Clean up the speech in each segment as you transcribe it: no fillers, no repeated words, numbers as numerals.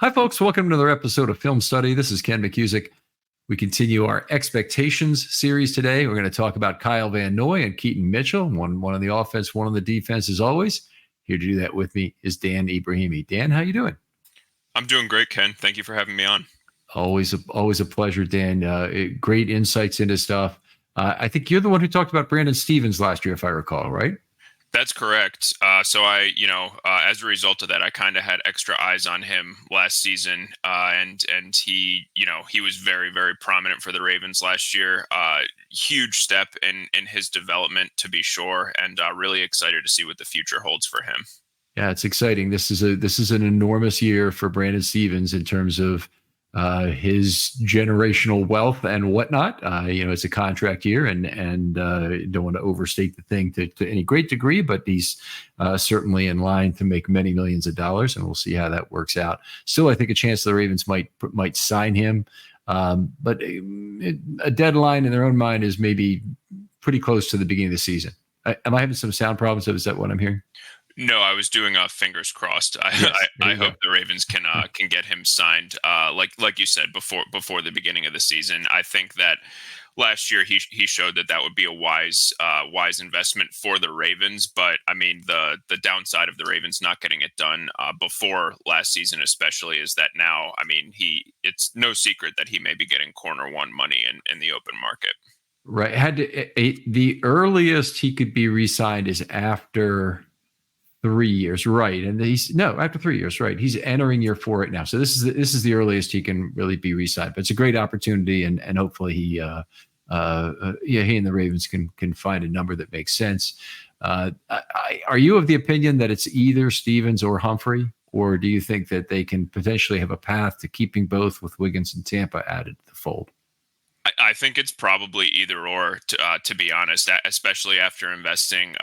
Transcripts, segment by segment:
Hi, folks. Welcome to another episode of Film Study. This is Ken McCusick. We continue our expectations series today. We're going to talk about Kyle Van Noy and Keaton Mitchell, one on the offense, one on the defense, as always. Here to do that with me is Dan Ibrahimi. Dan, how you doing? I'm doing great, Ken. Thank you for having me on. Always a pleasure, Dan. Great insights into stuff. I think you're the one who talked about Brandon Stevens last year, if I recall, right? That's correct. As a result of that, I kind of had extra eyes on him last season, and he was very, very prominent for the Ravens last year. Huge step in his development, to be sure, and really excited to see what the future holds for him. Yeah, it's exciting. This is an enormous year for Brandon Stevens in terms of his generational wealth and whatnot. It's a contract year, and don't want to overstate the thing to any great degree, but he's certainly in line to make many millions of dollars, and we'll see how that works out. Still, I think a chance the Ravens might sign him, but a deadline in their own mind is maybe pretty close to the beginning of the season. Am I having some sound problems? Is that what I'm hearing? No, I was doing fingers crossed. Yes, I hope the Ravens can get him signed. Like you said before the beginning of the season. I think that last year he showed that would be a wise investment for the Ravens. But I mean the downside of the Ravens not getting it done before last season, especially, is that now it's no secret that he may be getting corner one money in the open market. Right. The earliest he could be re-signed is after 3 years, right? And after 3 years, right? He's entering year 4 right now, so this is the earliest he can really be re-signed. But it's a great opportunity, and hopefully he and the Ravens can find a number that makes sense. Are you of the opinion that it's either Stevens or Humphrey, or do you think that they can potentially have a path to keeping both with Wiggins and Tampa added to the fold? I think it's probably either or, to be honest, especially after investing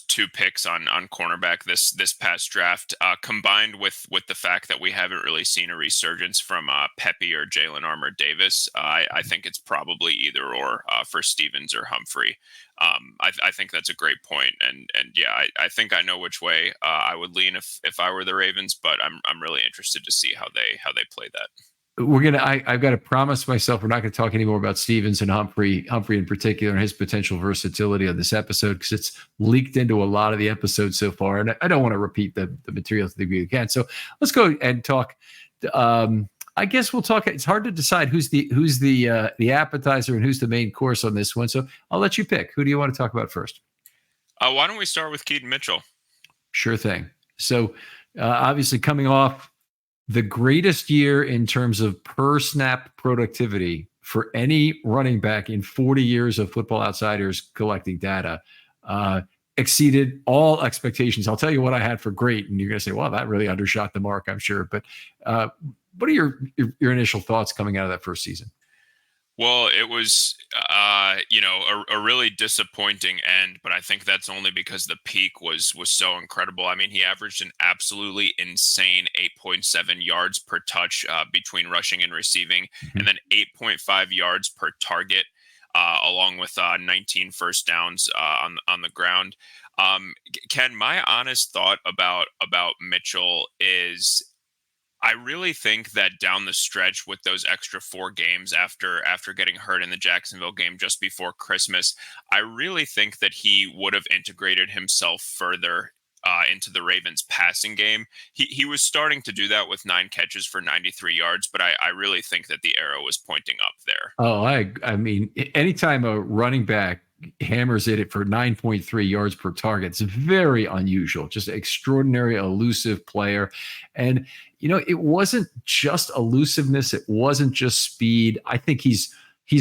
2 picks on cornerback this past draft, combined with the fact that we haven't really seen a resurgence from Pepe or Jalen Armour-Davis. I think it's probably either or for Stevens or Humphrey. I think that's a great point, and yeah, I think I know which way I would lean if I were the Ravens, but I'm really interested to see how they play that. I've got to promise myself we're not going to talk anymore about Stevens and Humphrey in particular, and his potential versatility on this episode, because it's leaked into a lot of the episodes so far, and I don't want to repeat the material to the degree we can. So let's go and talk. I guess we'll talk. It's hard to decide who's the appetizer and who's the main course on this one. So I'll let you pick. Who do you want to talk about first? Why don't we start with Keaton Mitchell? Sure thing. So obviously coming off the greatest year in terms of per snap productivity for any running back in 40 years of Football Outsiders collecting data, exceeded all expectations. I'll tell you what I had for great, and you're going to say, well, that really undershot the mark, I'm sure. But what are your initial thoughts coming out of that first season? Well, it was, a really disappointing end, but I think that's only because the peak was so incredible. I mean, he averaged an absolutely insane 8.7 yards per touch between rushing and receiving, and then 8.5 yards per target, along with 19 first downs on the ground. Ken, my honest thought about Mitchell is, I really think that down the stretch with those extra 4 games after getting hurt in the Jacksonville game just before Christmas, I really think that he would have integrated himself further into the Ravens passing game. He was starting to do that with 9 catches for 93 yards, but I really think that the arrow was pointing up there. Oh, I mean, anytime a running back hammers it for 9.3 yards per target, it's very unusual. Just extraordinary, elusive player. And it wasn't just elusiveness. It wasn't just speed. I think he's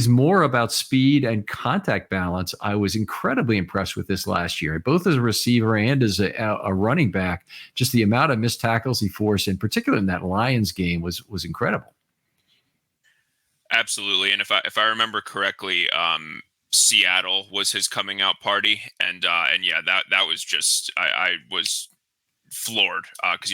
more about speed and contact balance. I was incredibly impressed with this last year, both as a receiver and as a running back. Just the amount of missed tackles he forced, in particular in that Lions game, was incredible. Absolutely. And if I remember correctly, Seattle was his coming out party. And yeah, that was just, I was floored because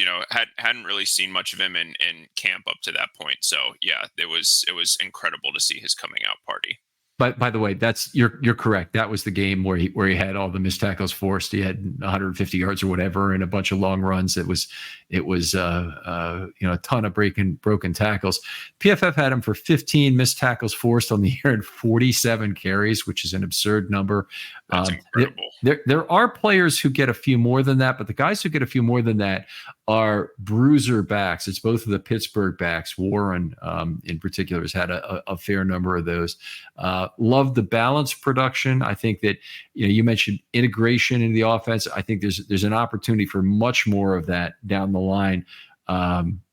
hadn't really seen much of him in camp up to that point. So yeah, it was incredible to see his coming out party. But by the way, that's you're correct. That was the game where he had all the missed tackles forced. He had 150 yards or whatever, and a bunch of long runs. It was a ton of broken tackles. PFF had him for 15 missed tackles forced on the year and 47 carries, which is an absurd number. That's incredible. There are players who get a few more than that, but the guys who get a few more than that are bruiser backs. It's both of the Pittsburgh backs. Warren, in particular, has had a fair number of those. Love the balanced production. I think that you mentioned integration in the offense. I think there's an opportunity for much more of that down the line.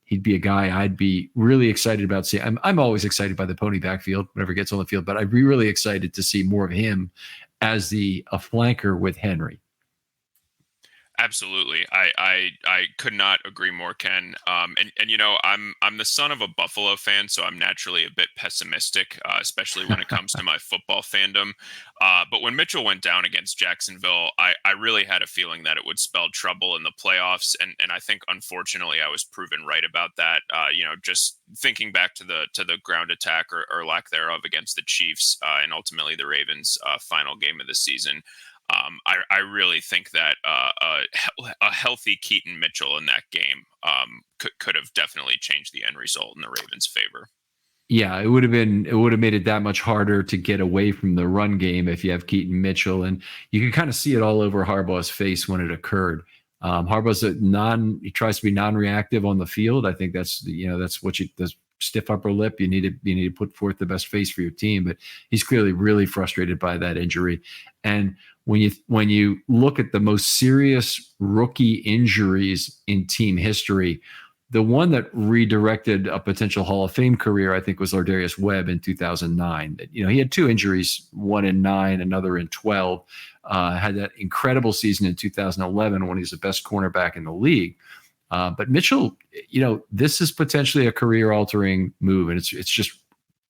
He'd be a guy I'd be really excited about seeing. I'm always excited by the pony backfield whenever he gets on the field, but I'd be really excited to see more of him as a flanker with Henry. Absolutely. I could not agree more, Ken. And I'm the son of a Buffalo fan, so I'm naturally a bit pessimistic, especially when it comes to my football fandom. But when Mitchell went down against Jacksonville, I really had a feeling that it would spell trouble in the playoffs. And I think, unfortunately, I was proven right about that. Just thinking back to the ground attack or lack thereof against the Chiefs and ultimately the Ravens' final game of the season. I really think that a healthy Keaton Mitchell in that game could have definitely changed the end result in the Ravens' favor. Yeah, it would have made it that much harder to get away from the run game if you have Keaton Mitchell, and you can kind of see it all over Harbaugh's face when it occurred. Harbaugh's he tries to be non-reactive on the field. I think that's what the stiff upper lip. You need to put forth the best face for your team, but he's clearly really frustrated by that injury. And when you look at the most serious rookie injuries in team history, the one that redirected a potential Hall of Fame career, I think, was Lardarius Webb in 2009. He had two injuries, one in 9, another in 12. Had that incredible season in 2011 when he was the best cornerback in the league. But Mitchell, this is potentially a career-altering move, and it's just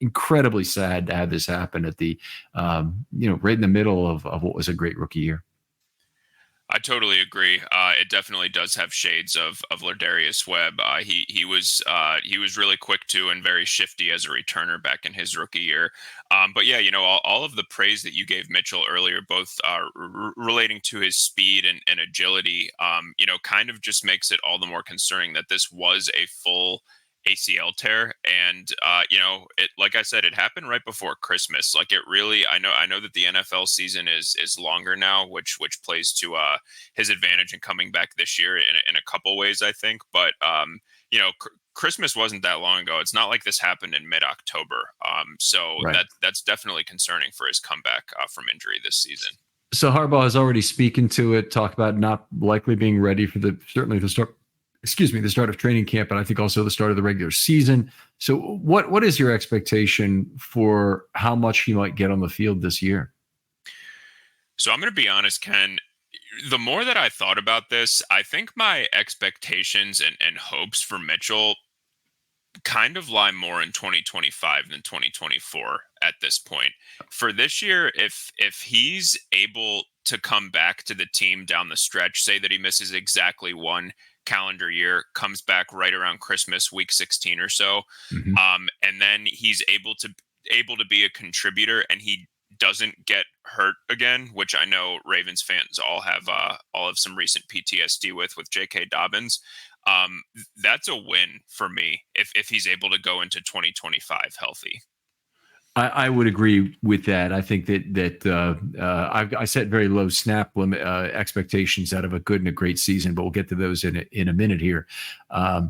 incredibly sad to have this happen at the, right in the middle of what was a great rookie year. I totally agree. It definitely does have shades of Lardarius Webb. He was really quick too and very shifty as a returner back in his rookie year. But yeah, all of the praise that you gave Mitchell earlier, both relating to his speed and agility, kind of just makes it all the more concerning that this was a full ACL tear. And, it, like I said, it happened right before Christmas. Like it really, I know that the NFL season is longer now, which plays to his advantage in coming back this year in a couple ways, I think. But, Christmas wasn't that long ago. It's not like this happened in mid-October. So right. That's definitely concerning for his comeback from injury this season. So Harbaugh has already spoken to it, talked about not likely being ready for the start of training camp, and I think also the start of the regular season. So what is your expectation for how much he might get on the field this year? So I'm going to be honest, Ken, the more that I thought about this, I think my expectations and hopes for Mitchell kind of lie more in 2025 than 2024 at this point. For this year, if he's able to come back to the team down the stretch, say that he misses exactly one calendar year, comes back right around Christmas, week 16 or so, and then he's able to be a contributor and he doesn't get hurt again, which I know Ravens fans all have some recent PTSD with J.K. Dobbins. That's a win for me if he's able to go into 2025 healthy. I would agree with that. I think that I set very low snap limit expectations out of a good and a great season, but we'll get to those in a minute here. I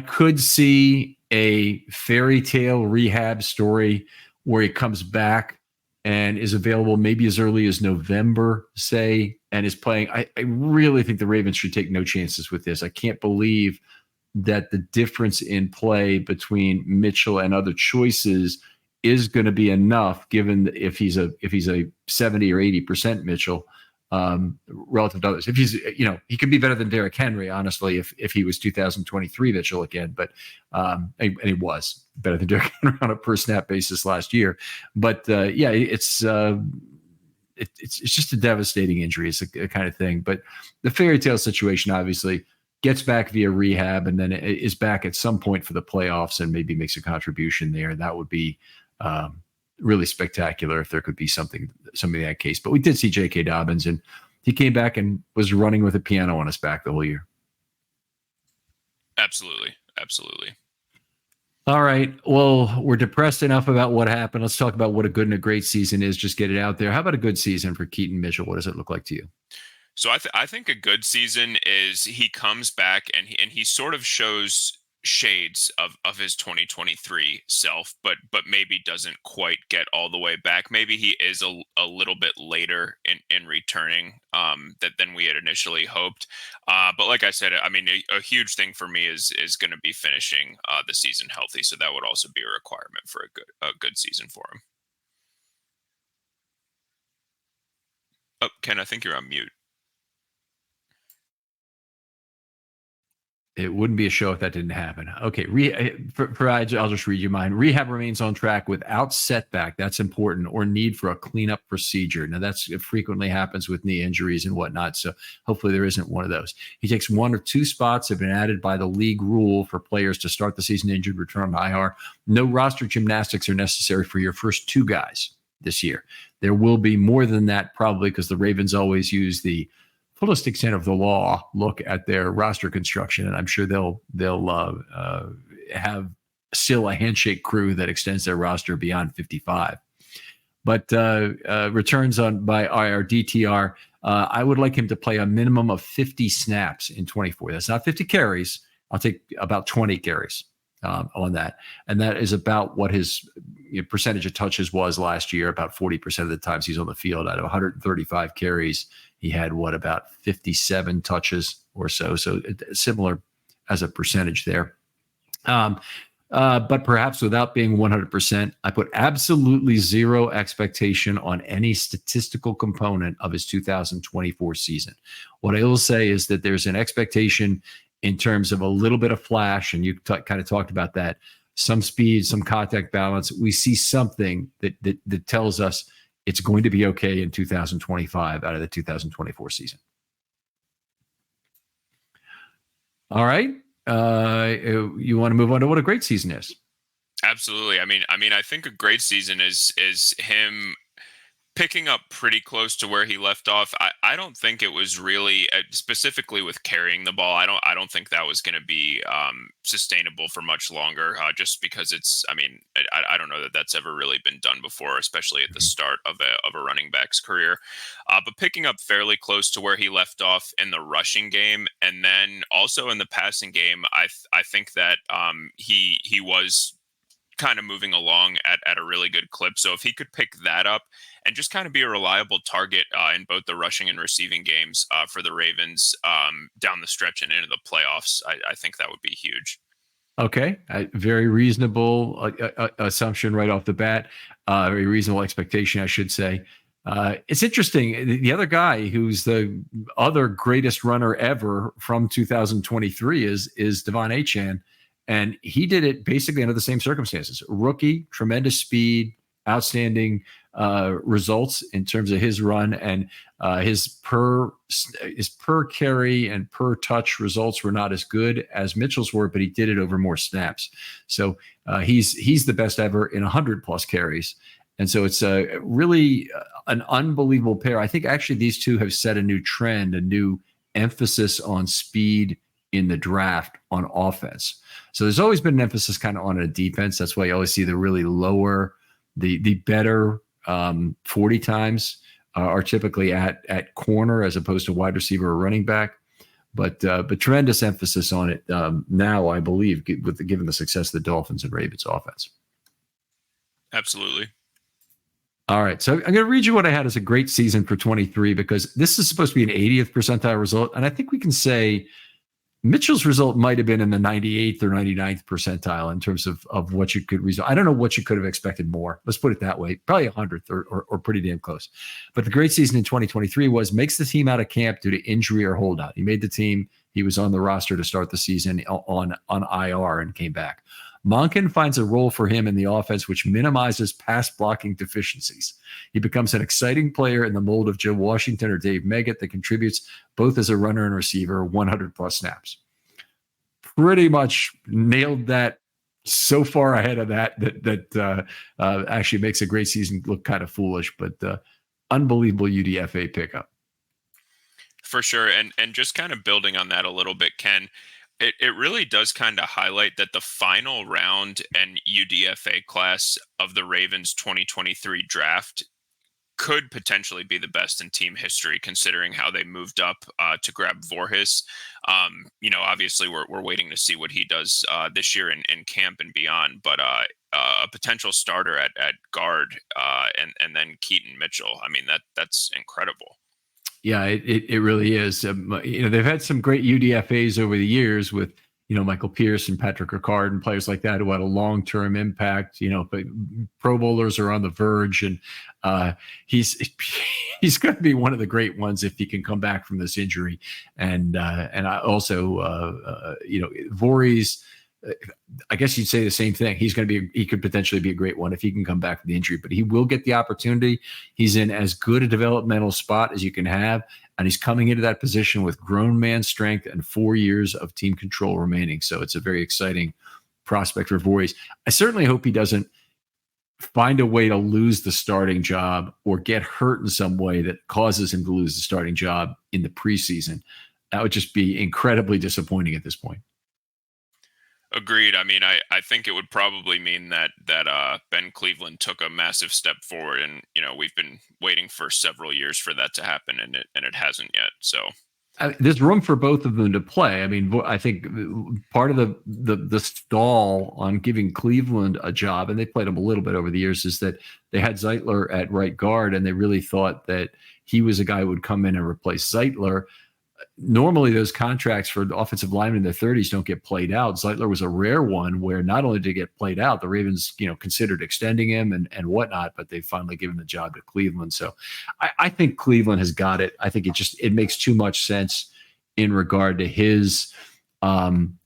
could see a fairy tale rehab story where he comes back and is available maybe as early as November, say, and is playing. I really think the Ravens should take no chances with this. I can't believe that the difference in play between Mitchell and other choices is going to be enough, given if he's a 70 or 80% Mitchell relative to others. If he's, he could be better than Derrick Henry, honestly, if he was 2023 Mitchell again, but and he was better than Derrick Henry on a per snap basis last year. But it's just a devastating injury. It's a kind of thing. But the fairy tale situation, obviously, gets back via rehab and then is back at some point for the playoffs and maybe makes a contribution there. That would be really spectacular if there could be something in that case. But we did see J.K. Dobbins, and he came back and was running with a piano on his back the whole year. Absolutely. Absolutely. All right. Well, we're depressed enough about what happened. Let's talk about what a good and a great season is. Just get it out there. How about a good season for Keaton Mitchell? What does it look like to you? So I think a good season is he comes back and he sort of shows shades of his 2023 self, but maybe doesn't quite get all the way back. Maybe he is a little bit later in returning than we had initially hoped. But like I said, I mean, a huge thing for me is going to be finishing the season healthy. So that would also be a requirement for a good season for him. Oh, Ken, I think you're on mute. It wouldn't be a show if that didn't happen. Okay, I'll just read you mine. Rehab remains on track without setback. That's important, or need for a cleanup procedure. Now, it frequently happens with knee injuries and whatnot, so hopefully there isn't one of those. He takes 1 or 2 spots have been added by the league rule for players to start the season injured, return to IR. No roster gymnastics are necessary for your first 2 guys this year. There will be more than that probably because the Ravens always use the fullest extent of the law look at their roster construction, and I'm sure they'll have still a handshake crew that extends their roster beyond 55. But returns by IR DTR, I would like him to play a minimum of 50 snaps in 24. That's not 50 carries. I'll take about 20 carries on that, and that is about what his percentage of touches was last year. About 40% of the times he's on the field out of 135 carries. He had about 57 touches or so. So similar as a percentage there. But perhaps without being 100%, I put absolutely zero expectation on any statistical component of his 2024 season. What I will say is that there's an expectation in terms of a little bit of flash, and you kind of talked about that, some speed, some contact balance. We see something that tells us it's going to be okay in 2025 out of the 2024 season. All right. You want to move on to what a great season is? Absolutely. I mean, I think a great season is him picking up pretty close to where he left off. I don't think it was really specifically with carrying the ball. I don't think that was going to be sustainable for much longer. Just because I don't know that that's ever really been done before, especially at the start of a running back's career. But picking up fairly close to where he left off in the rushing game, and then also in the passing game, I think that he was kind of moving along at a really good clip. So if he could pick that up and just kind of be a reliable target in both the rushing and receiving games for the Ravens down the stretch and into the playoffs, I think that would be huge. Okay. Very reasonable assumption right off the bat. Very reasonable expectation, I should say. It's interesting. The other guy who's the other greatest runner ever from 2023 is Devon Achane. And he did it basically under the same circumstances. Rookie, tremendous speed, outstanding results in terms of his run, and his per carry and per touch results were not as good as Mitchell's were, but he did it over more snaps. So he's the best ever in 100+ carries. And so it's really an unbelievable pair. I think actually these two have set a new trend, a new emphasis on speed in the draft on offense. So there's always been an emphasis kind of on a defense. That's why you always see the really lower, the better 40 times are typically at corner as opposed to wide receiver or running back. But tremendous emphasis on it now, I believe, given the success of the Dolphins and Ravens offense. Absolutely. All right. So I'm going to read you what I had as a great season for 23, because this is supposed to be an 80th percentile result. And I think we can say Mitchell's result might have been in the 98th or 99th percentile in terms of what you could result. I don't know what you could have expected more. Let's put it that way. Probably 100th or pretty damn close. But the great season in 2023 makes the team out of camp due to injury or holdout. He made the team. He was on the roster to start the season on IR and came back. Monken finds a role for him in the offense which minimizes pass blocking deficiencies. He becomes an exciting player in the mold of Joe Washington or Dave Meggett that contributes both as a runner and receiver, 100+ snaps. Pretty much nailed that so far ahead of that actually makes a great season look kind of foolish. But unbelievable UDFA pickup. For sure. And just kind of building on that a little bit, Ken, it really does kind of highlight that the final round and UDFA class of the Ravens 2023 draft could potentially be the best in team history, considering how they moved up to grab Voorhees. Obviously we're waiting to see what he does this year in camp and beyond, but a potential starter at guard and then Keaton Mitchell. I mean, that's incredible. Yeah, it really is. They've had some great UDFAs over the years with, Michael Pierce and Patrick Ricard and players like that who had a long-term impact. But Pro Bowlers are on the verge, and he's going to be one of the great ones if he can come back from this injury. And I also, Voorhees. I guess you'd say the same thing. He could potentially be a great one if he can come back from the injury, but he will get the opportunity. He's in as good a developmental spot as you can have, and he's coming into that position with grown man strength and 4 years of team control remaining. So it's a very exciting prospect for Voorhees. I certainly hope he doesn't find a way to lose the starting job or get hurt in some way that causes him to lose the starting job in the preseason. That would just be incredibly disappointing at this point. Agreed. I mean, I think it would probably mean that Ben Cleveland took a massive step forward, and we've been waiting for several years for that to happen, and it hasn't yet. So there's room for both of them to play. I mean, I think part of the stall on giving Cleveland a job, and they played him a little bit over the years, is that they had Zeitler at right guard, and they really thought that he was a guy who would come in and replace Zeitler. Normally, those contracts for offensive linemen in their 30s don't get played out. Zeitler was a rare one where not only did he get played out, the Ravens, considered extending him and whatnot, but they finally given the job to Cleveland. So I think Cleveland has got it. I think it makes too much sense in regard to his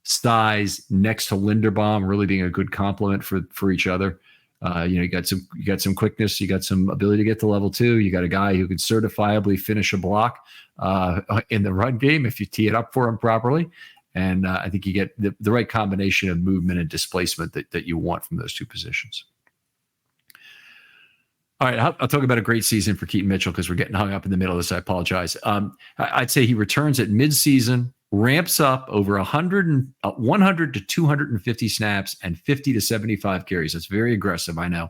size next to Linderbaum really being a good complement for each other. You got some quickness, you got some ability to get to level 2. You got a guy who can certifiably finish a block in the run game if you tee it up for him properly. And I think you get the right combination of movement and displacement that you want from those two positions. All right, I'll talk about a great season for Keaton Mitchell because we're getting hung up in the middle of this. I apologize. I'd say he returns at midseason, ramps up over 100 to 250 snaps and 50 to 75 carries. That's very aggressive, I know.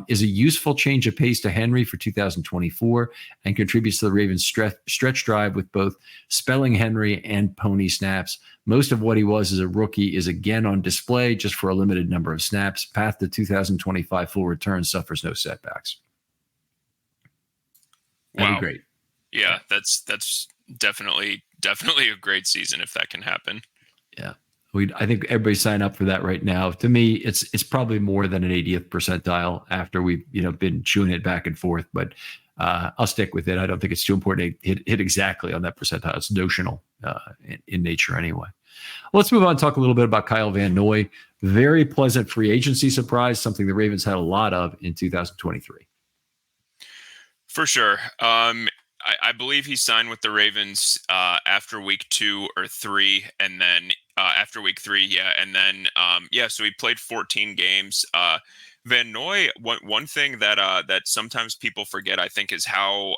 Is a useful change of pace to Henry for 2024 and contributes to the Ravens' stretch drive with both spelling Henry and pony snaps. Most of what he was as a rookie is again on display just for a limited number of snaps. Path to 2025 full return suffers no setbacks. That'd be great. Yeah, that's definitely a great season if that can happen. Yeah. I think everybody sign up for that right now. To me, it's probably more than an 80th percentile after we've been chewing it back and forth, but I'll stick with it. I don't think it's too important to hit exactly on that percentile. It's notional in nature anyway. Let's move on and talk a little bit about Kyle Van Noy. Very pleasant free agency surprise, something the Ravens had a lot of in 2023. For sure. I believe he signed with the Ravens after week 2 or 3, and then after week 3, yeah, and then so he played 14 games. Van Noy, one thing that sometimes people forget, I think, is how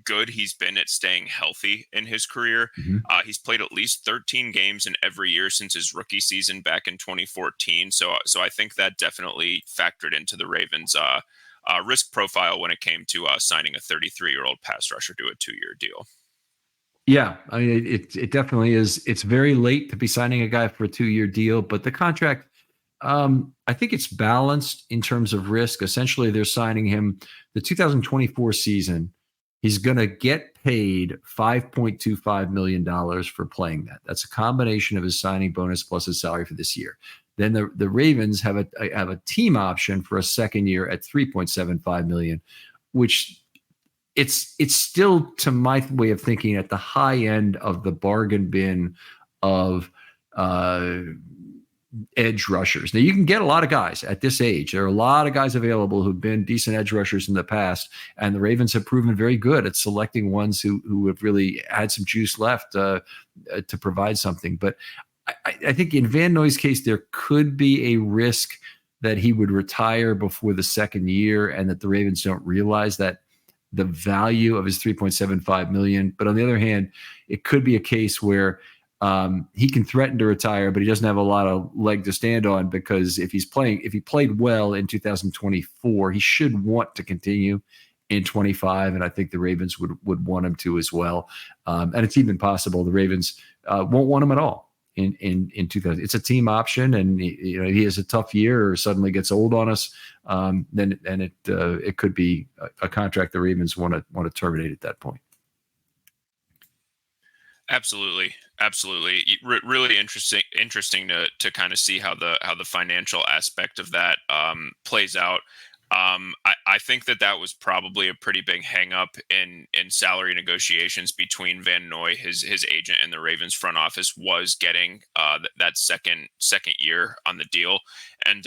good he's been at staying healthy in his career. Mm-hmm. He's played at least 13 games in every year since his rookie season back in 2014. So I think that definitely factored into the Ravens' risk profile when it came to signing a 33-year-old pass rusher to a 2-year deal. Yeah, I mean, it definitely is. It's very late to be signing a guy for a 2-year deal, but the contract, I think it's balanced in terms of risk. Essentially, they're signing him the 2024 season. He's going to get paid $5.25 million for playing that. That's a combination of his signing bonus plus his salary for this year. Then the Ravens have a team option for a second year at $3.75 million, which it's still, to my way of thinking, at the high end of the bargain bin of edge rushers. Now, you can get a lot of guys at this age. There are a lot of guys available who've been decent edge rushers in the past, and the Ravens have proven very good at selecting ones who have really had some juice left to provide something. But I think in Van Noy's case, there could be a risk that he would retire before the second year and that the Ravens don't realize that the value of his 3.75 million. But on the other hand, it could be a case where he can threaten to retire, but he doesn't have a lot of leg to stand on, because if he played well in 2024, he should want to continue in 25. And I think the Ravens would want him to as well. And it's even possible the Ravens won't want him at all in 2000. It's a team option, and he has a tough year or suddenly gets old on us, then it could be a contract the Ravens want to terminate at that point. Absolutely. Really interesting to kind of see how the financial aspect of that plays out. I think that was probably a pretty big hang up in salary negotiations between Van Noy, his agent, and the Ravens front office, was getting that second year on the deal. And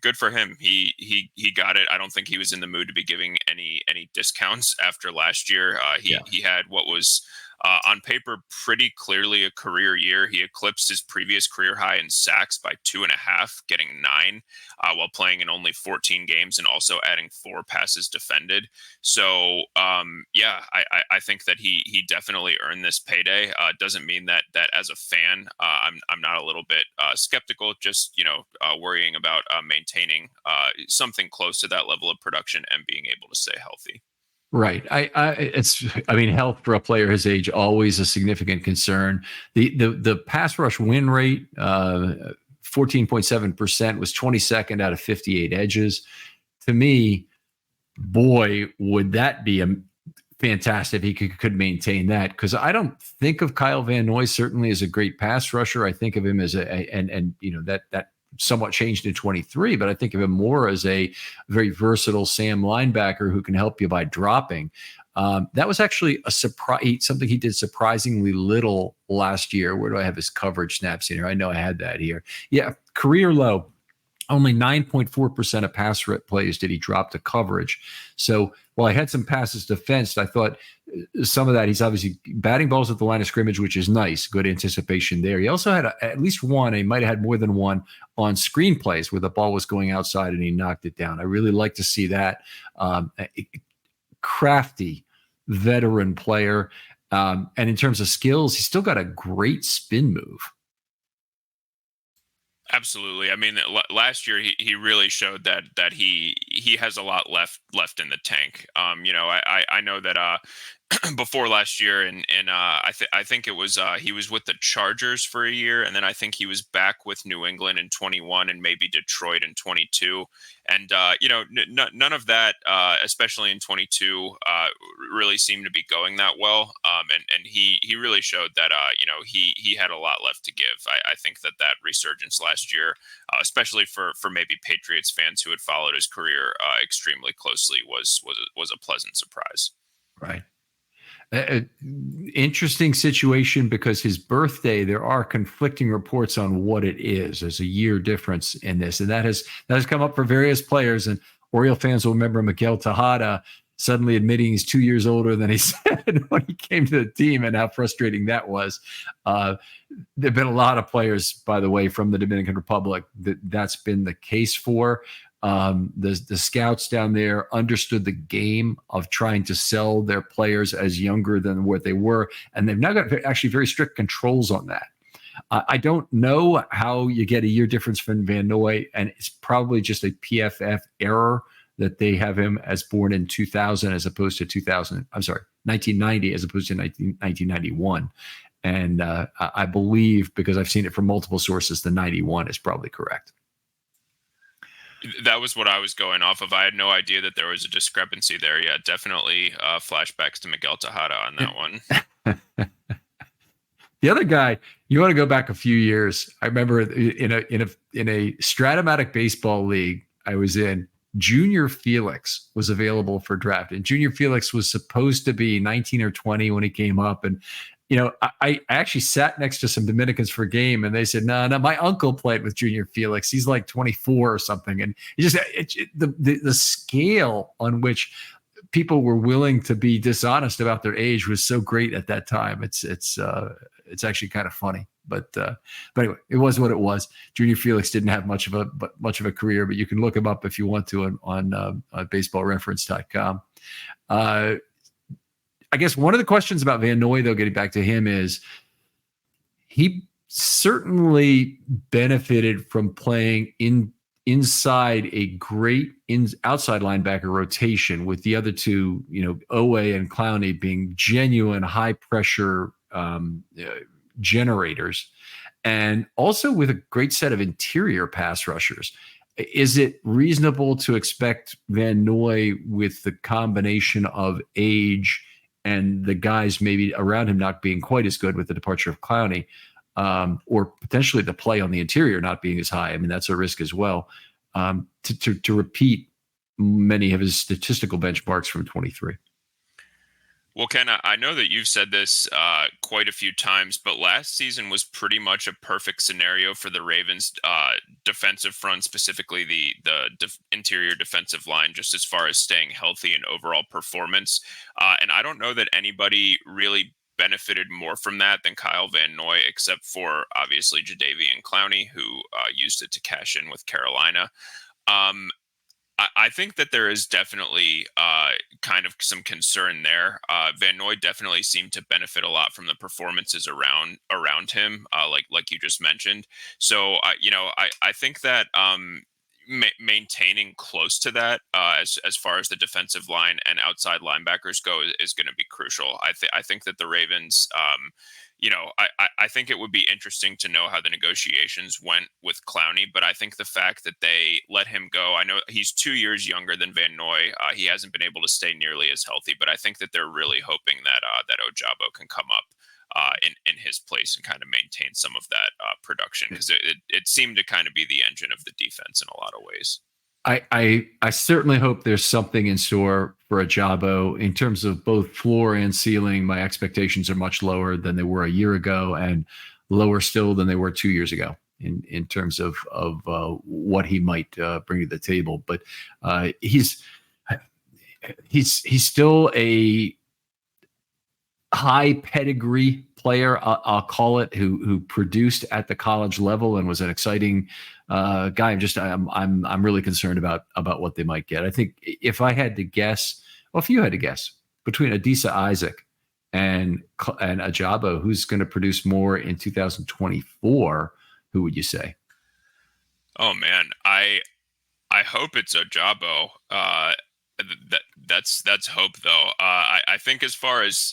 good for him. He got it. I don't think he was in the mood to be giving any discounts after last year. He had what was on paper pretty clearly a career year. He eclipsed his previous career high in sacks by 2.5, getting 9 while playing in only 14 games and also adding 4 passes defended. So I think that he definitely earned this payday. Doesn't mean that as a fan I'm not a little bit skeptical, just worrying about maintaining something close to that level of production and being able to stay healthy. Right. Health for a player his age, always a significant concern. The pass rush win rate, 14.7%, was 22nd out of 58 edges. To me, boy, would that be fantastic if he could maintain that, because I don't think of Kyle Van Noy certainly as a great pass rusher. I think of him as that somewhat changed in 23, but I think of him more as a very versatile Sam linebacker who can help you by dropping. That was actually a surprise, something he did surprisingly little last year. Where do I have his coverage snaps in here? I know I had that here. Yeah, career low. Only 9.4% of pass plays did he drop to coverage. So while I had some passes defensed, I thought some of that, he's obviously batting balls at the line of scrimmage, which is nice. Good anticipation there. He also had at least one, he might have had more than one, on screen plays where the ball was going outside and he knocked it down. I really like to see that. Crafty veteran player. And in terms of skills, he's still got a great spin move. Absolutely. I mean, last year he really showed that he has a lot left in the tank. I know that before last year, and I think it was he was with the Chargers for a year, and then I think he was back with New England in 21 and maybe Detroit in 22. And none of that, especially in 22, really seemed to be going that well. And he really showed that he had a lot left to give. I think that resurgence last year, especially for maybe Patriots fans who had followed his career extremely closely, was a pleasant surprise. Right. Interesting situation, because his birthday, there are conflicting reports on what it is. There's a year difference in this, and that has come up for various players. And Oriole fans will remember Miguel Tejada suddenly admitting he's 2 years older than he said when he came to the team, and how frustrating that was. There've been a lot of players, by the way, from the Dominican Republic that's been the case for. The scouts down there understood the game of trying to sell their players as younger than what they were, and they've now got actually very strict controls on that. I don't know how you get a year difference from Van Noy, and it's probably just a PFF error that they have him as born in 2000 as opposed to 1990 as opposed to 1991. And I believe, because I've seen it from multiple sources, the 91 is probably correct. That was what I was going off of. I had no idea that there was a discrepancy there. Yeah, definitely flashbacks to Miguel Tejada on that one. The other guy, you want to go back a few years. I remember in a Stratomatic baseball league I was in, Junior Felix was available for draft, and Junior Felix was supposed to be 19 or 20 when he came up. And I actually sat next to some Dominicans for a game, and they said, no, my uncle played with Junior Felix. He's like 24 or something. And the scale on which people were willing to be dishonest about their age was so great at that time. It's actually kind of funny but anyway, it was what it was. Junior Felix didn't have much of a career, but you can look him up if you want to on baseballreference.com. I guess one of the questions about Van Noy, though, getting back to him, is he certainly benefited from playing inside a great outside linebacker rotation, with the other two, Owe and Clowney, being genuine high pressure generators, and also with a great set of interior pass rushers. Is it reasonable to expect Van Noy, with the combination of age and the guys maybe around him not being quite as good with the departure of Clowney, or potentially the play on the interior not being as high? I mean, that's a risk as well, to repeat many of his statistical benchmarks from 23. Well, Ken, I know that you've said this quite a few times, but last season was pretty much a perfect scenario for the Ravens' defensive front, specifically the interior defensive line, just as far as staying healthy and overall performance. And I don't know that anybody really benefited more from that than Kyle Van Noy, except for obviously Jadeveon Clowney, who used it to cash in with Carolina. I think that there is definitely kind of some concern there. Van Noy definitely seemed to benefit a lot from the performances around him, like you just mentioned. So, I think that maintaining close to that as far as the defensive line and outside linebackers go is going to be crucial. I think that the Ravens, I think it would be interesting to know how the negotiations went with Clowney, but I think the fact that they let him go, I know he's 2 years younger than Van Noy. He hasn't been able to stay nearly as healthy, but I think that they're really hoping that that Ojabo can come up in his place and kind of maintain some of that production, because it seemed to kind of be the engine of the defense in a lot of ways. I certainly hope there's something in store for Ojabo in terms of both floor and ceiling. My expectations are much lower than they were a year ago, and lower still than they were 2 years ago in terms of what he might bring to the table. But he's still a high pedigree player, I'll call it, who produced at the college level and was an exciting guy. I'm really concerned about what they might get. I think if I had to guess, well, if you had to guess between Adisa Isaac and Ojabo, who's going to produce more in 2024, who would you say? Oh man, I hope it's Ojabo. That's hope, though. I think as far as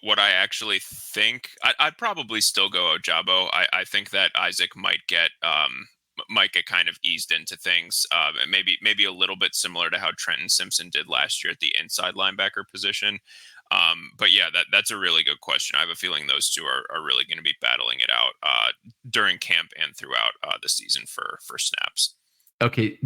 what I actually think, I'd probably still go Ojabo. I think that Isaac might get kind of eased into things, and maybe a little bit similar to how Trenton Simpson did last year at the inside linebacker position. But yeah, that's a really good question. I have a feeling those two are really going to be battling it out during camp and throughout the season for snaps. Okay,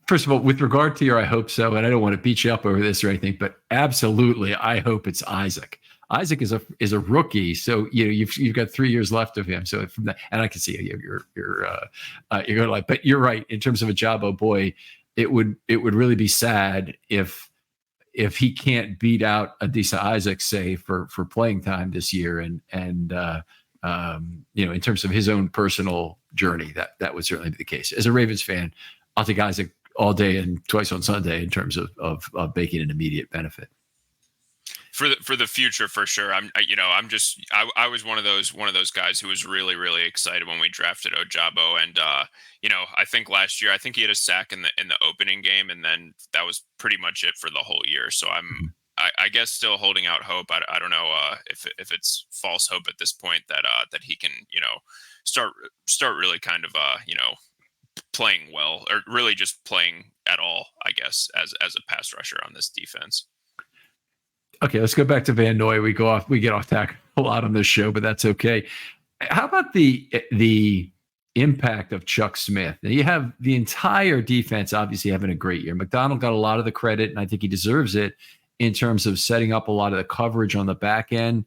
first of all, with regard to your I hope so, and I don't want to beat you up over this or anything, but absolutely, I hope it's Isaac. Isaac is a rookie, so you've got 3 years left of him. So from that, and I can see you're going to like, but you're right in terms of Ojabo. Boy, it would really be sad if he can't beat out Adisa Isaac, say, for playing time this year, and in terms of his own personal journey, that would certainly be the case. As a Ravens fan, I'll take Isaac all day and twice on Sunday in terms of making an immediate benefit for the future, for sure. I was one of those guys who was really, really excited when we drafted Ojabo, and I think last year, he had a sack in the opening game, and then that was pretty much it for the whole year. So I guess still holding out hope. I don't know if it's false hope at this point that he can start really kind of playing well, or really just playing at all, I guess, as a pass rusher on this defense. Okay, let's go back to Van Noy. We get off tack a lot on this show, but that's okay. How about the impact of Chuck Smith? Now, you have the entire defense obviously having a great year. McDonald got a lot of the credit, and I think he deserves it in terms of setting up a lot of the coverage on the back end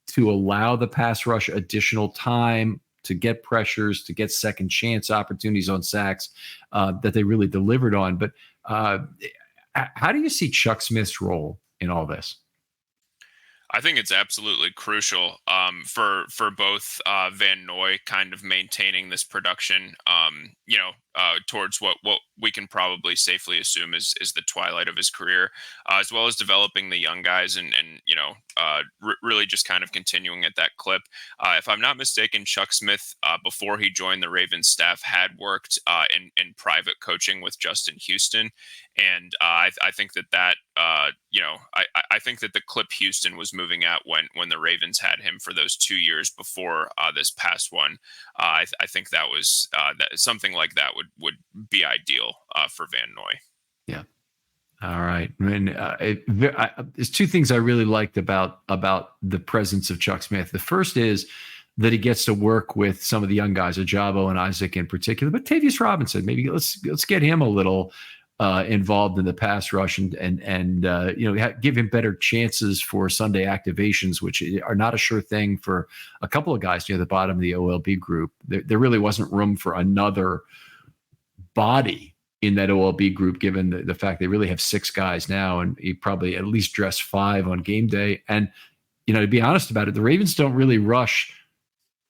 to allow the pass rush additional time to get pressures, to get second chance opportunities on sacks that they really delivered on. But how do you see Chuck Smith's role in all this? I think it's absolutely crucial for both Van Noy kind of maintaining this production, towards what we can probably safely assume is the twilight of his career, as well as developing the young guys and really just kind of continuing at that clip. If I'm not mistaken, Chuck Smith, before he joined the Ravens staff, had worked in private coaching with Justin Houston, and I think I think that the clip Houston was moving at when the Ravens had him for those 2 years before this past one, I think that was something like that would be ideal for Van Noy. Yeah. All right. And there's two things I really liked about the presence of Chuck Smith. The first is that he gets to work with some of the young guys, Ajabo and Isaac in particular, but Tavius Robinson. Maybe let's get him a little involved in the pass rush and give him better chances for Sunday activations, which are not a sure thing for a couple of guys near the bottom of the OLB group. There really wasn't room for another body in that OLB group, given the fact they really have 6 guys now, and he probably at least dress 5 on game day. And, to be honest about it, the Ravens don't really rush.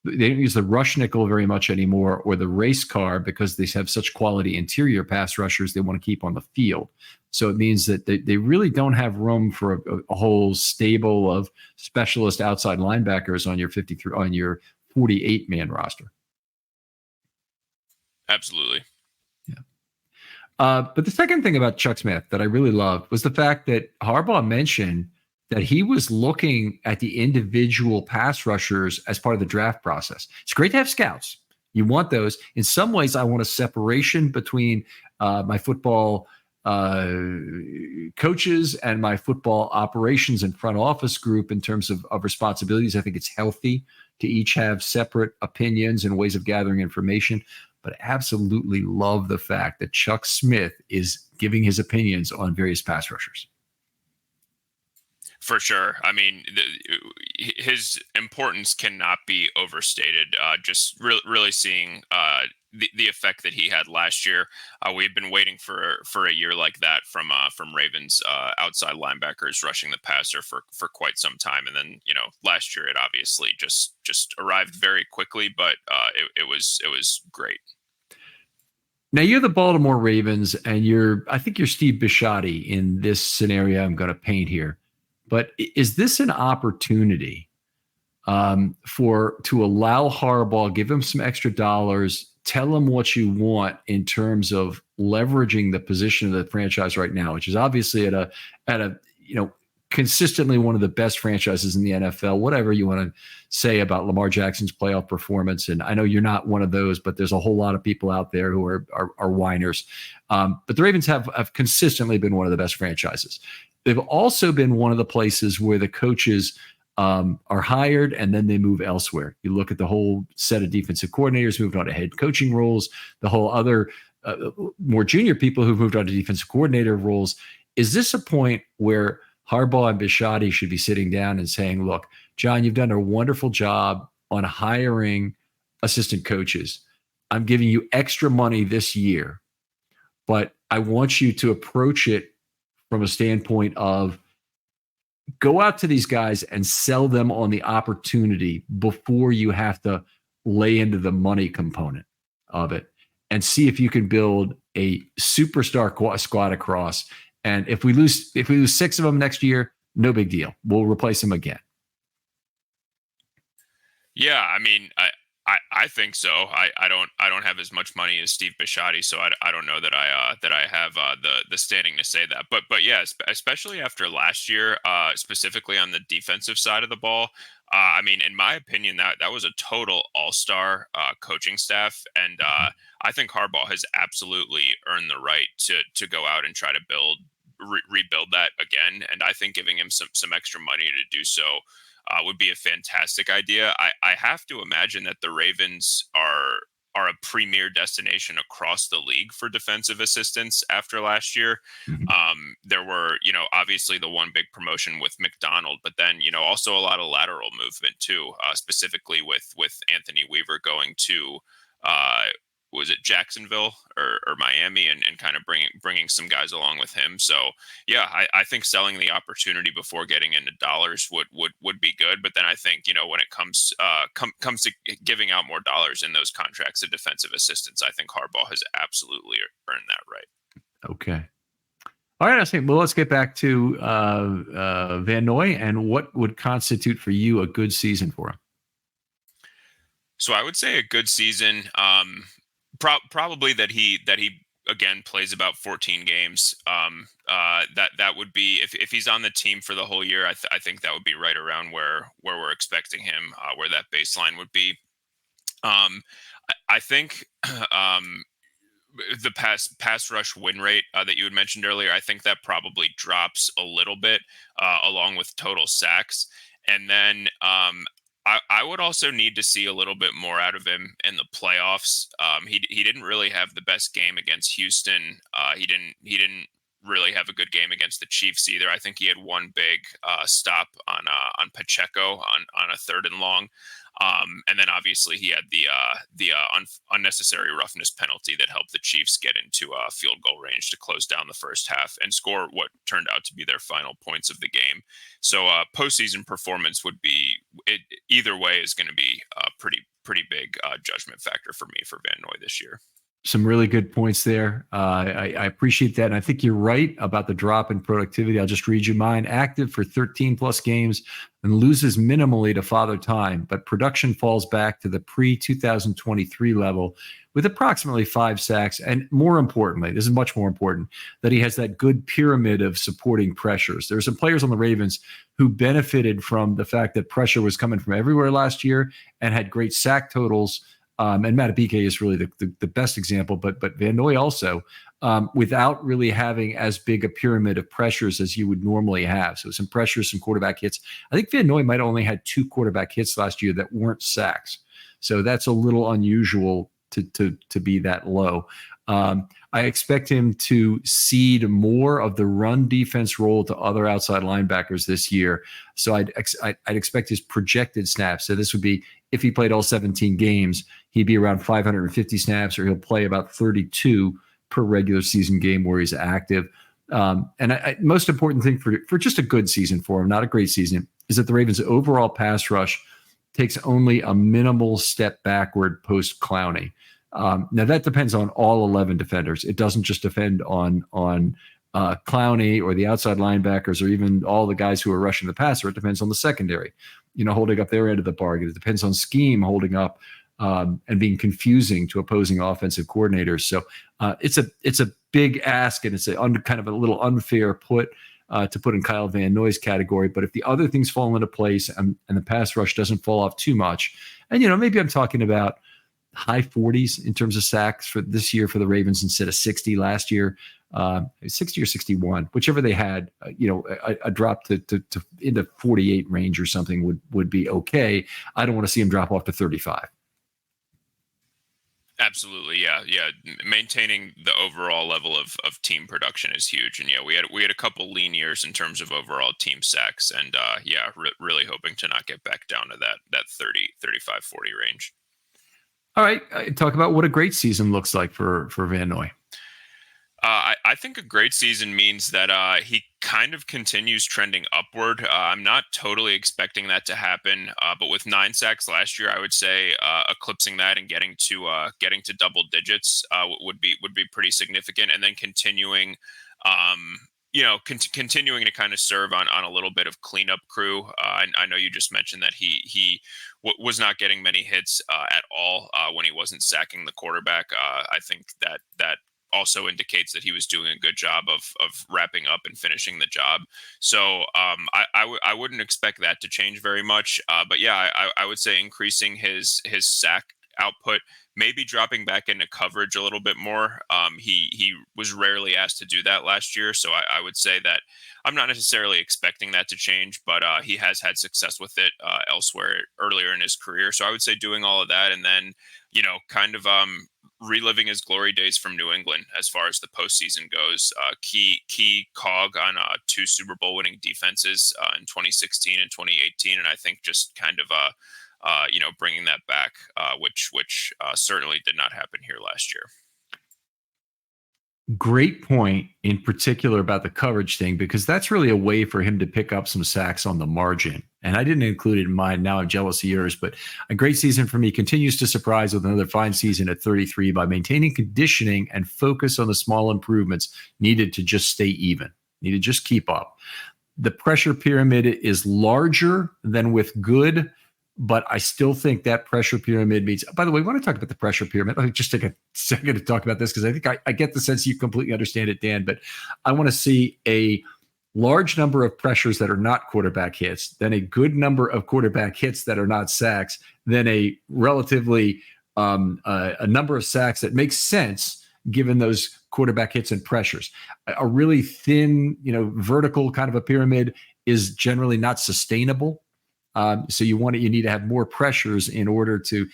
They don't use the rush nickel very much anymore, or the race car, because they have such quality interior pass rushers they want to keep on the field. So it means that they really don't have room for a whole stable of specialist outside linebackers on your 48-man roster. Absolutely. But the second thing about Chuck Smith that I really loved was the fact that Harbaugh mentioned that he was looking at the individual pass rushers as part of the draft process. It's great to have scouts. You want those. In some ways, I want a separation between my football coaches and my football operations and front office group in terms of responsibilities. I think it's healthy to each have separate opinions and ways of gathering information. But I absolutely love the fact that Chuck Smith is giving his opinions on various pass rushers. For sure. I mean, his importance cannot be overstated. Just really seeing the effect that he had last year. We've been waiting for a year like that from Ravens outside linebackers rushing the passer for quite some time, and then last year it obviously just arrived very quickly, but it was great. Now you're the Baltimore Ravens, and I think you're Steve Bisciotti in this scenario I'm going to paint here. But is this an opportunity to allow Harbaugh, give him some extra dollars, tell him what you want in terms of leveraging the position of the franchise right now, which is obviously at a consistently one of the best franchises in the NFL, whatever you want to say about Lamar Jackson's playoff performance. And I know you're not one of those, but there's a whole lot of people out there who are whiners. But the Ravens have consistently been one of the best franchises. They've also been one of the places where the coaches are hired and then they move elsewhere. You look at the whole set of defensive coordinators moved on to head coaching roles, the whole other more junior people who've moved on to defensive coordinator roles. Is this a point where Harbaugh and Bisciotti should be sitting down and saying, look, John, you've done a wonderful job on hiring assistant coaches. I'm giving you extra money this year, but I want you to approach it from a standpoint of go out to these guys and sell them on the opportunity before you have to lay into the money component of it, and see if you can build a superstar squad across. And if we lose 6 of them next year, no big deal. We'll replace them again. Yeah, I mean, I think so. I don't have as much money as Steve Bisciotti, so I don't know that I have the standing to say that. But yeah, especially after last year, specifically on the defensive side of the ball. I mean, in my opinion, that was a total all-star coaching staff, and I think Harbaugh has absolutely earned the right to go out and try to rebuild that again. And I think giving him some extra money to do so would be a fantastic idea. I have to imagine that the Ravens are a premier destination across the league for defensive assistants after last year. Mm-hmm. There were, obviously the one big promotion with McDonald, but then, also a lot of lateral movement too, specifically with Anthony Weaver going to was it Jacksonville or Miami, and kind of bringing some guys along with him. So yeah, I think selling the opportunity before getting into dollars would be good. But then I think, when it comes to giving out more dollars in those contracts of defensive assistants, I think Harbaugh has absolutely earned that right. Okay. All right, I think. Well, let's get back to Van Noy and what would constitute for you a good season for him. So I would say a good season. Probably that he again plays about 14 games. That would be if he's on the team for the whole year. I think that would be right around where we're expecting him, where that baseline would be. I think the pass rush win rate that you had mentioned earlier, I think that probably drops a little bit along with total sacks. And then I would also need to see a little bit more out of him in the playoffs. He didn't really have the best game against Houston. He didn't really have a good game against the Chiefs either. I think he had one big stop on Pacheco on a 3rd and long. And then obviously he had the unnecessary roughness penalty that helped the Chiefs get into field goal range to close down the first half and score what turned out to be their final points of the game. So postseason performance would be either way is going to be a pretty big judgment factor for me for Van Noy this year. Some really good points there. I appreciate that. And I think you're right about the drop in productivity. I'll just read you mine. Active for 13 plus games and loses minimally to Father Time, but production falls back to the pre-2023 level with approximately 5 sacks. And more importantly, this is much more important, that he has that good pyramid of supporting pressures. There are some players on the Ravens who benefited from the fact that pressure was coming from everywhere last year and had great sack totals. And Matabike is really the best example, but Van Noy also, without really having as big a pyramid of pressures as you would normally have. So some pressures, some quarterback hits. I think Van Noy might have only had 2 quarterback hits last year that weren't sacks. So that's a little unusual to be that low. I expect him to cede more of the run defense role to other outside linebackers this year. So I'd expect his projected snaps. So this would be if he played all 17 games, he'd be around 550 snaps, or he'll play about 32 per regular season game where he's active. And most important thing for just a good season for him, not a great season, is that the Ravens' overall pass rush takes only a minimal step backward post Clowney. Now that depends on all 11 defenders. It doesn't just depend on Clowney or the outside linebackers or even all the guys who are rushing the passer. It depends on the secondary, holding up their end of the bargain. It depends on scheme holding up and being confusing to opposing offensive coordinators. So it's a big ask, and it's kind of a little unfair to put in Kyle Van Noy's category. But if the other things fall into place and the pass rush doesn't fall off too much, and maybe I'm talking about high 40s in terms of sacks for this year for the Ravens instead of 60 last year, 60 or 61, whichever they had, a drop to into 48 range or something would be okay. I don't want to see him drop off to 35. Absolutely. Yeah. Maintaining the overall level of team production is huge. And we had a couple lean years in terms of overall team sacks, and really hoping to not get back down to that 30, 35, 40 range. All right. Talk about what a great season looks like for Van Noy. I think a great season means that he kind of continues trending upward. I'm not totally expecting that to happen, but with 9 sacks last year, I would say eclipsing that and getting to double digits would be pretty significant, and then continuing. Continuing to kind of serve on a little bit of cleanup crew. I know you just mentioned that he was not getting many hits at all when he wasn't sacking the quarterback. I think that also indicates that he was doing a good job of wrapping up and finishing the job. So I wouldn't expect that to change very much. But yeah, I would say increasing his sack output, maybe dropping back into coverage a little bit more. He was rarely asked to do that last year, so I would say that I'm not necessarily expecting that to change, but he has had success with it elsewhere earlier in his career. So I would say doing all of that, and then kind of reliving his glory days from New England as far as the postseason goes. Key cog on 2 Super Bowl winning defenses in 2016 and 2018, and I think just kind of bringing that back, which certainly did not happen here last year. Great point in particular about the coverage thing, because that's really a way for him to pick up some sacks on the margin. And I didn't include it in mine. Now I'm jealous of yours, but a great season for me. Continues to surprise with another fine season at 33 by maintaining conditioning and focus on the small improvements needed to just stay even, need to just keep up. The pressure pyramid is larger than with good, but I still think that pressure pyramid means, by the way, when I talk about the pressure pyramid, let me just take a second to talk about this, because I think I get the sense you completely understand it, Dan, but I want to see a large number of pressures that are not quarterback hits, then a good number of quarterback hits that are not sacks, then a relatively a number of sacks that makes sense given those quarterback hits and pressures. A really thin, vertical kind of a pyramid is generally not sustainable. So you need to have more pressures in order to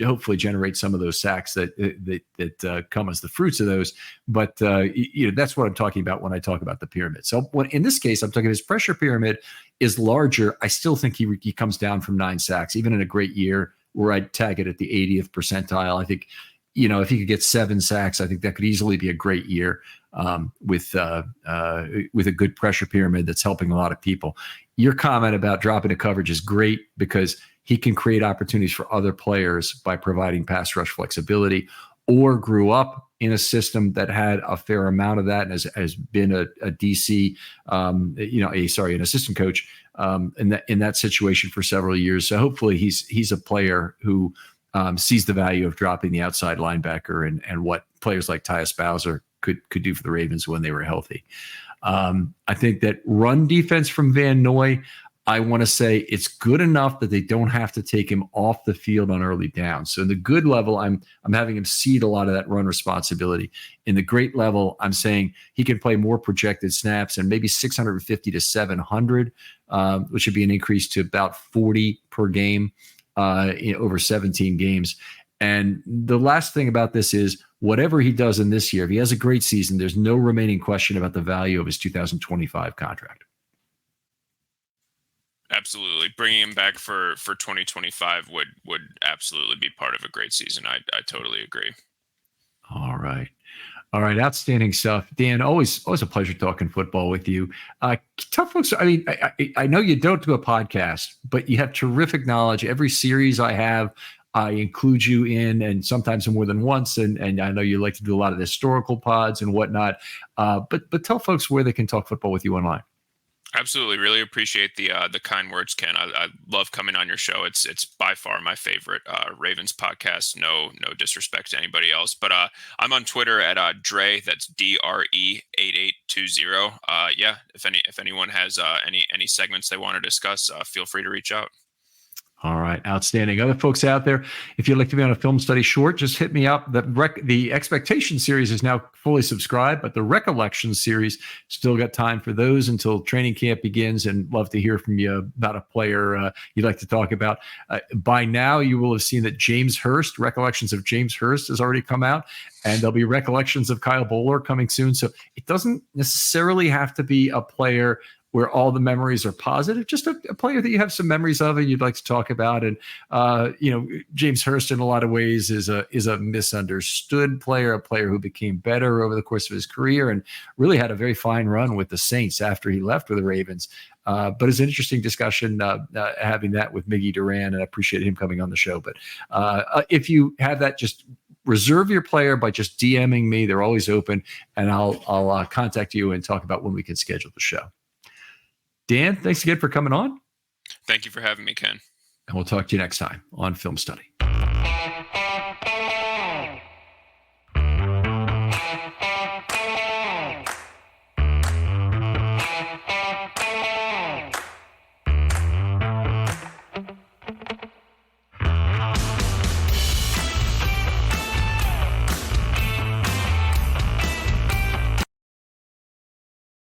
hopefully generate some of those sacks that come as the fruits of those. But that's what I'm talking about when I talk about the pyramid. So in this case, I'm talking his pressure pyramid is larger. I still think he comes down from 9 sacks, even in a great year where I'd tag it at the 80th percentile. I think if he could get 7 sacks, I think that could easily be a great year with a good pressure pyramid that's helping a lot of people. Your comment about dropping the coverage is great, because he can create opportunities for other players by providing pass rush flexibility, or grew up in a system that had a fair amount of that and has been a DC, an assistant coach in that situation for several years. So hopefully he's a player who sees the value of dropping the outside linebacker and what players like Tyus Bowser could do for the Ravens when they were healthy. I think that run defense from Van Noy, I want to say it's good enough that they don't have to take him off the field on early downs. So in the good level, I'm having him cede a lot of that run responsibility. In the great level, I'm saying he can play more projected snaps, and maybe 650 to 700, which would be an increase to about 40 per game over 17 games. And the last thing about this is, whatever he does in this year, if he has a great season, there's no remaining question about the value of his 2025 contract. Absolutely. Bringing him back for 2025 would absolutely be part of a great season. I totally agree. All right. Outstanding stuff. Dan, always a pleasure talking football with you. Tough folks. I mean, I know you don't do a podcast, but you have terrific knowledge. Every series I have, I include you in, and sometimes more than once. And I know you like to do a lot of the historical pods and whatnot. But tell folks where they can talk football with you online. Absolutely. Really appreciate the kind words, Ken. I love coming on your show. It's by far my favorite Ravens podcast. No disrespect to anybody else, but I'm on Twitter at Dre. That's DRE8820. If anyone has any segments they want to discuss, feel free to reach out. All right. Outstanding. Other folks out there, if you'd like to be on a film study short, just hit me up. The Expectation series is now fully subscribed, but the Recollection series, still got time for those until training camp begins, and love to hear from you about a player you'd like to talk about. By now, you will have seen that James Hurst, Recollections of James Hurst, has already come out, and there'll be Recollections of Kyle Bowler coming soon. So it doesn't necessarily have to be a player where all the memories are positive, just a player that you have some memories of and you'd like to talk about. And, James Hurst in a lot of ways is a misunderstood player, a player who became better over the course of his career and really had a very fine run with the Saints after he left with the Ravens. But it's an interesting discussion having that with Miggy Duran, and I appreciate him coming on the show. But if you have that, just reserve your player by just DMing me. They're always open, and I'll contact you and talk about when we can schedule the show. Dan, thanks again for coming on. Thank you for having me, Ken. And we'll talk to you next time on Film Study.